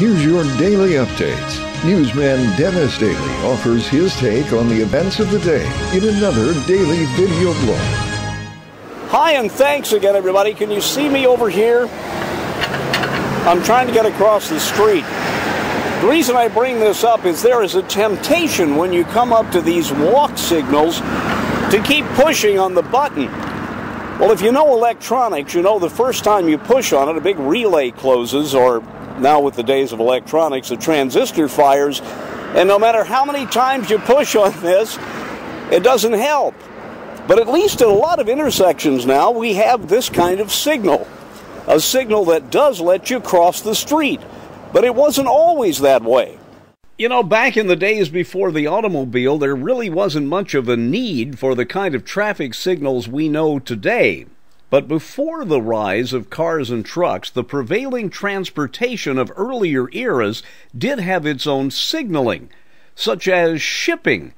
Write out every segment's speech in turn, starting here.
Here's your daily updates. Newsman Dennis Daily offers his take on the events of the day in another daily video blog. Hi, and thanks again, everybody. Can you see me over here? I'm trying to get across the street. The reason I bring this up is there is a temptation when you come up to these walk signals to keep pushing on the button. Well, if you know electronics, you know the first time you push on it, a big relay closes, or now with the days of electronics, a transistor fires, and no matter how many times you push on this, it doesn't help. But at least at a lot of intersections now, we have this kind of signal, a signal that does let you cross the street. But it wasn't always that way. You know, back in the days before the automobile, there really wasn't much of a need for the kind of traffic signals we know today. But before the rise of cars and trucks, the prevailing transportation of earlier eras did have its own signaling, such as shipping.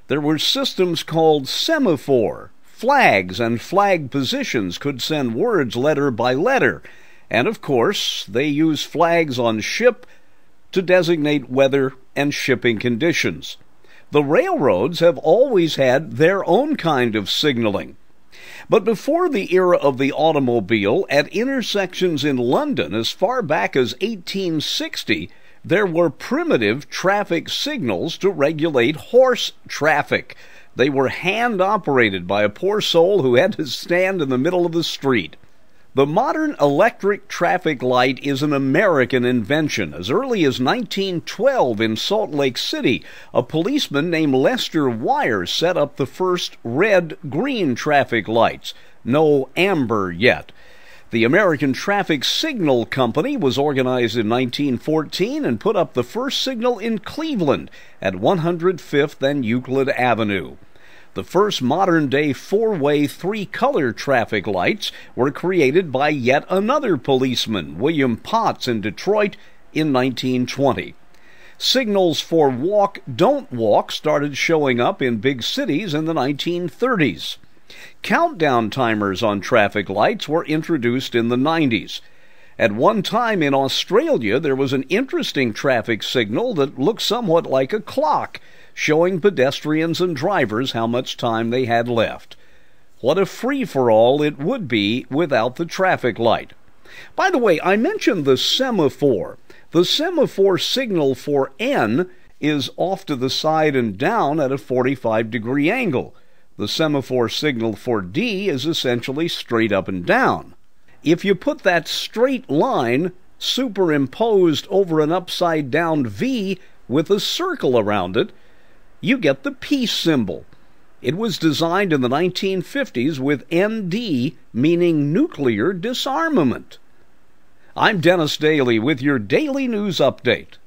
There were systems called semaphore. Flags and flag positions could send words letter by letter. And of course, they use flags on ship to designate weather and shipping conditions. The railroads have always had their own kind of signaling. But before the era of the automobile, at intersections in London as far back as 1860, there were primitive traffic signals to regulate horse traffic. They were hand-operated by a poor soul who had to stand in the middle of the street. The modern electric traffic light is an American invention. As early as 1912 in Salt Lake City, a policeman named Lester Wire set up the first red-green traffic lights. No amber yet. The American Traffic Signal Company was organized in 1914 and put up the first signal in Cleveland at 105th and Euclid Avenue. The first modern-day four-way, three-color traffic lights were created by yet another policeman, William Potts, in Detroit in 1920. Signals for walk, don't walk started showing up in big cities in the 1930s. Countdown timers on traffic lights were introduced in the 90s. At one time in Australia, there was an interesting traffic signal that looked somewhat like a clock, showing pedestrians and drivers how much time they had left. What a free-for-all it would be without the traffic light. By the way, I mentioned the semaphore. The semaphore signal for N is off to the side and down at a 45-degree angle. The semaphore signal for D is essentially straight up and down. If you put that straight line superimposed over an upside-down V with a circle around it, you get the peace symbol. It was designed in the 1950s with ND, meaning nuclear disarmament. I'm Dennis Daily with your daily news update.